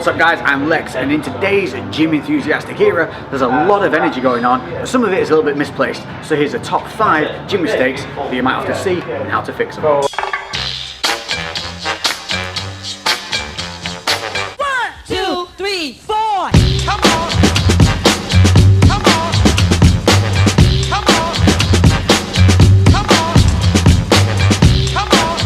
What's up guys, I'm Lex, and in today's gym enthusiastic era, there's a lot of energy going on, but some of it is a little bit misplaced. So here's the top 5 gym mistakes that you might have to see and how to fix them. 1, 2, 3, 4. Come on. Come on. Come on. Come on. Come on.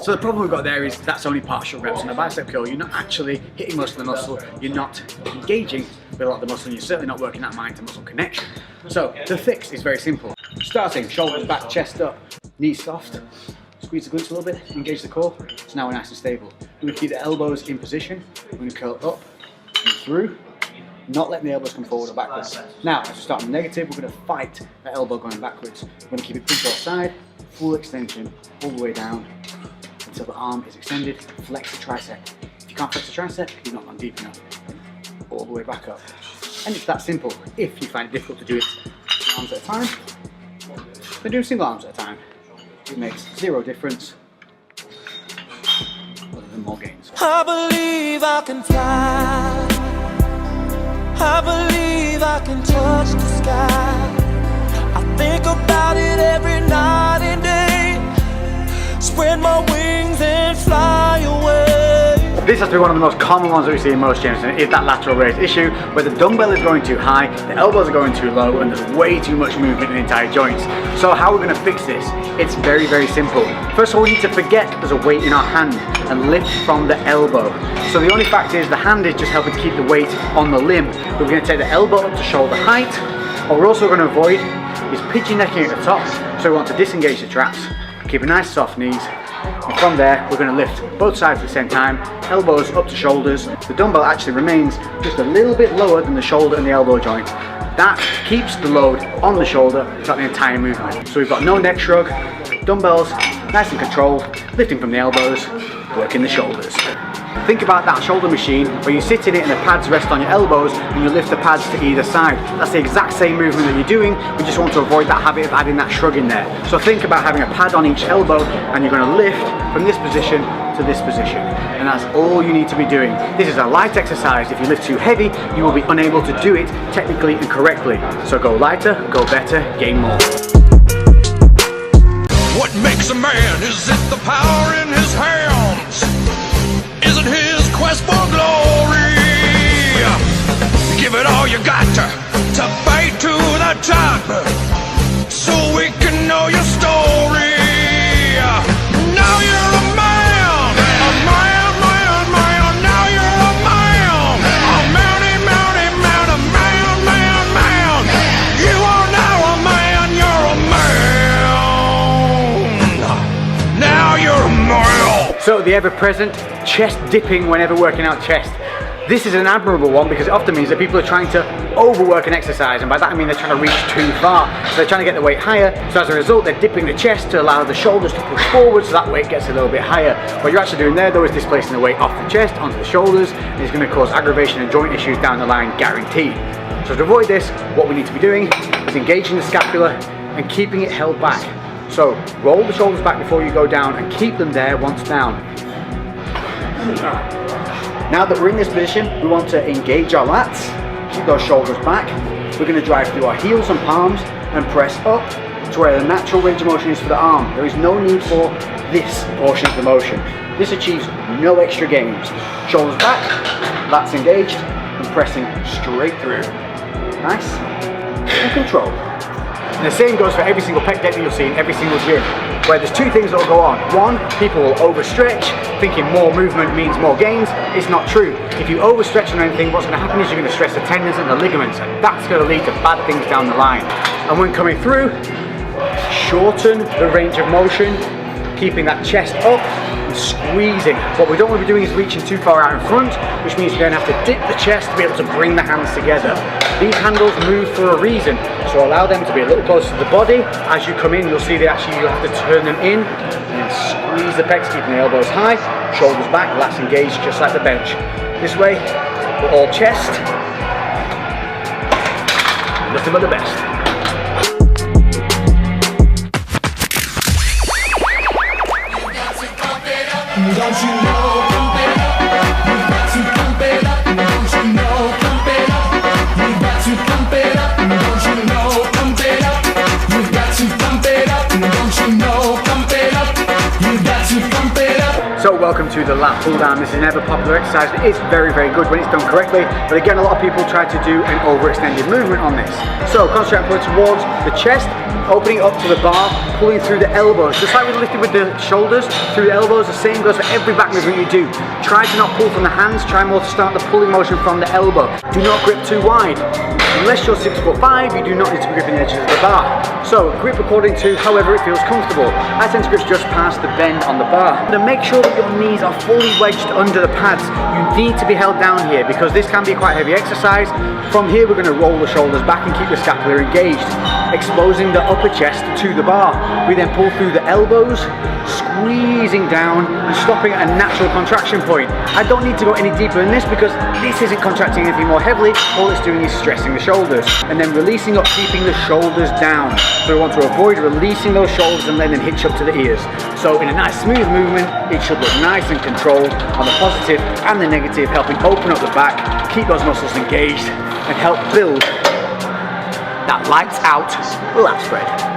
So the problem we've got there is that's only partial reps on a bicep curl. You're not actually hitting most of the muscle, you're not engaging with a lot of the muscle, and you're certainly not working that mind to muscle connection. So the fix is very simple. Starting, shoulders back, chest up, knees soft, squeeze the glutes a little bit, engage the core, so now we're nice and stable. We're going to keep the elbows in position, we're going to curl up and through, not letting the elbows come forward or backwards. Now, as we start on the negative, we're going to fight the elbow going backwards. We're going to keep it push outside, full extension, all the way down, until the arm is extended, flex the tricep. If you can't flex the tricep, you've not gone deep enough. All the way back up. And it's that simple. If you find it difficult to do it arms at a time, then do single arms at a time. It makes zero difference, other than more gains. I believe I can fly. I believe I can touch the sky. I think about it every night and day. Spread my wings and fly away. This has to be one of the most common ones that we see in most gyms, and it is that lateral raise issue where the dumbbell is going too high, the elbows are going too low, and there's way too much movement in the entire joints. So how are we going to fix this? It's very, very simple. First of all, we need to forget there's a weight in our hand and lift from the elbow. So the only fact is the hand is just helping to keep the weight on the limb. We're going to take the elbow up to shoulder height. What we're also going to avoid is pigeon necking at the top, so we want to disengage the traps, keep a nice soft knees. And from there, we're going to lift both sides at the same time, elbows up to shoulders. The dumbbell actually remains just a little bit lower than the shoulder and the elbow joint. That keeps the load on the shoulder throughout the entire movement. So we've got no neck shrug, dumbbells nice and controlled, lifting from the elbows, working the shoulders. Think about that shoulder machine where you sit in it and the pads rest on your elbows and you lift the pads to either side. That's the exact same movement that you're doing. We just want to avoid that habit of adding that shrug in there. So think about having a pad on each elbow and you're going to lift from this position to this position. And that's all you need to be doing. This is a light exercise. If you lift too heavy, you will be unable to do it technically and correctly. So go lighter, go better, gain more. What makes a man? Is it the power in his hands? Is it his quest for glory? Give it all you got to fight to the top, so we can know your story. Now you're a man, man, man. Now you're a man, man. You are now a man, you're a man. Now you're a man. So the ever-present chest dipping whenever working out chest. This is an admirable one because it often means that people are trying to overwork an exercise, and by that I mean they're trying to reach too far. So they're trying to get the weight higher, so as a result they're dipping the chest to allow the shoulders to push forward so that weight gets a little bit higher. What you're actually doing there though is displacing the weight off the chest onto the shoulders, and it's going to cause aggravation and joint issues down the line, guaranteed. So to avoid this, what we need to be doing is engaging the scapula and keeping it held back. So roll the shoulders back before you go down and keep them there once down. Now that we're in this position, we want to engage our lats, keep those shoulders back. We're going to drive through our heels and palms and press up to where the natural range of motion is for the arm. There is no need for this portion of the motion. This achieves no extra gains. Shoulders back, lats engaged, and pressing straight through. Nice and controlled. And the same goes for every single pec deck that you'll see in every single gym, where there's two things that will go on. One, people will overstretch, thinking more movement means more gains. It's not true. If you overstretch on anything, what's going to happen is you're going to stress the tendons and the ligaments, and that's going to lead to bad things down the line. And when coming through, shorten the range of motion, keeping that chest up and squeezing. What we don't want to be doing is reaching too far out in front, which means you're going to have to dip the chest to be able to bring the hands together. These handles move for a reason, so allow them to be a little closer to the body. As you come in, you'll see that actually you have to turn them in and then squeeze the pecs, keeping the elbows high, shoulders back, lats engaged just like the bench. This way, we're all chest, nothing but the best. Don't you know? So welcome to the lat pull down. This is an ever popular exercise. It is very, very good when it's done correctly, but again, a lot of people try to do an overextended movement on this. So concentrate on pulling towards the chest, opening up to the bar, pulling through the elbows. Just like we lifted with the shoulders, through the elbows, the same goes for every back movement you do. Try to not pull from the hands, try more to start the pulling motion from the elbow. Do not grip too wide. Unless you're 6'5", you do not need to be gripping the edges of the bar. So grip according to however it feels comfortable. I tend to grip just past the bend on the bar. Now make sure that your knees are fully wedged under the pads. You need to be held down here because this can be quite a heavy exercise. From here we're going to roll the shoulders back and keep the scapula engaged, exposing the upper chest to the bar. We then pull through the elbows, squeezing down and stopping at a natural contraction point. I don't need to go any deeper in this because this isn't contracting anything more heavily. All it's doing is stressing the shoulders and then releasing up, keeping the shoulders down. So we want to avoid releasing those shoulders and letting them hitch up to the ears. So in a nice smooth movement, it should look nice and controlled on the positive and the negative, helping open up the back, keep those muscles engaged and help build that lights out lat spread.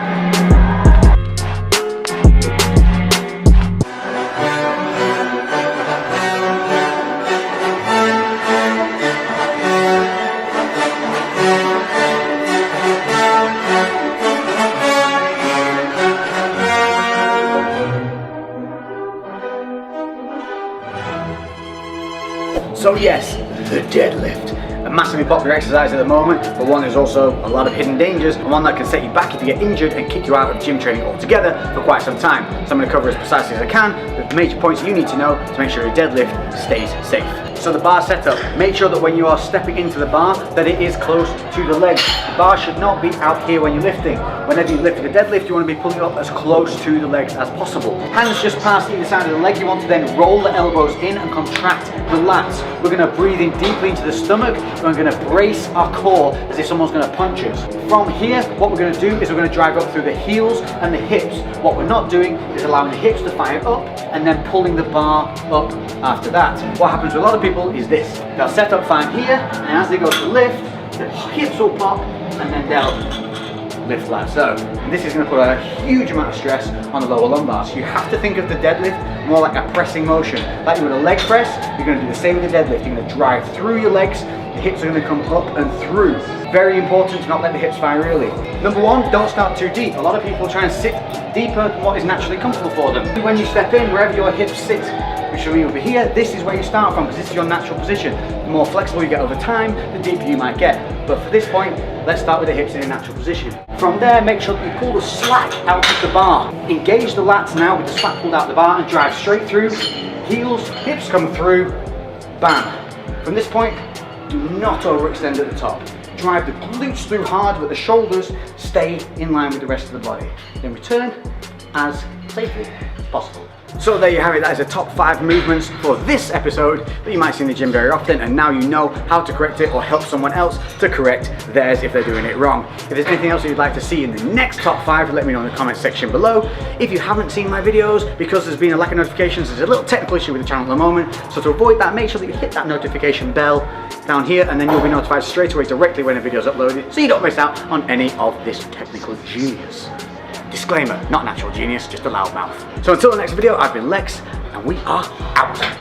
So yes, the deadlift. A massively popular exercise at the moment, but one there's also a lot of hidden dangers and one that can set you back if you get injured and kick you out of gym training altogether for quite some time. So I'm going to cover as precisely as I can the major points you need to know to make sure your deadlift stays safe. So the bar setup, make sure that when you are stepping into the bar that it is close to the legs. The bar should not be out here when you're lifting. Whenever you lift a deadlift, you want to be pulling up as close to the legs as possible. Hands just past either side of the leg. You want to then roll the elbows in and contract the lats. We're going to breathe in deeply into the stomach. We're going to brace our core as if someone's going to punch us. From here, what we're going to do is we're going to drive up through the heels and the hips. What we're not doing is allowing the hips to fire up and then pulling the bar up after that. What happens with a lot of people is this. They'll set up fine here, and as they go to lift, the hips will pop and then they'll lift like so. And this is going to put a huge amount of stress on the lower lumbar. So you have to think of the deadlift more like a pressing motion. Like you would a leg press, you're going to do the same with the deadlift. You're going to drive through your legs, the hips are going to come up and through. Very important to not let the hips fire early. Number one, don't start too deep. A lot of people try and sit deeper than what is naturally comfortable for them. When you step in, wherever your hips sit, which will be over here, this is where you start from because this is your natural position. The more flexible you get over time, the deeper you might get. But for this point, let's start with the hips in a natural position. From there, make sure that you pull the slack out of the bar. Engage the lats now with the slack pulled out the bar and drive straight through. Heels, hips come through, bam. From this point, do not overextend at the top. Drive the glutes through hard, but the shoulders stay in line with the rest of the body. Then return as safely as possible. So there you have it, that is the top 5 movements for this episode that you might see in the gym very often, and now you know how to correct it or help someone else to correct theirs if they're doing it wrong. If there's anything else you'd like to see in the next top 5, let me know in the comment section below. If you haven't seen my videos, because there's been a lack of notifications, there's a little technical issue with the channel at the moment, so to avoid that, make sure that you hit that notification bell down here, and then you'll be notified straight away directly when a video is uploaded, so you don't miss out on any of this technical genius. Disclaimer, not natural genius, just a loudmouth. So until the next video, I've been Lex, and we are out.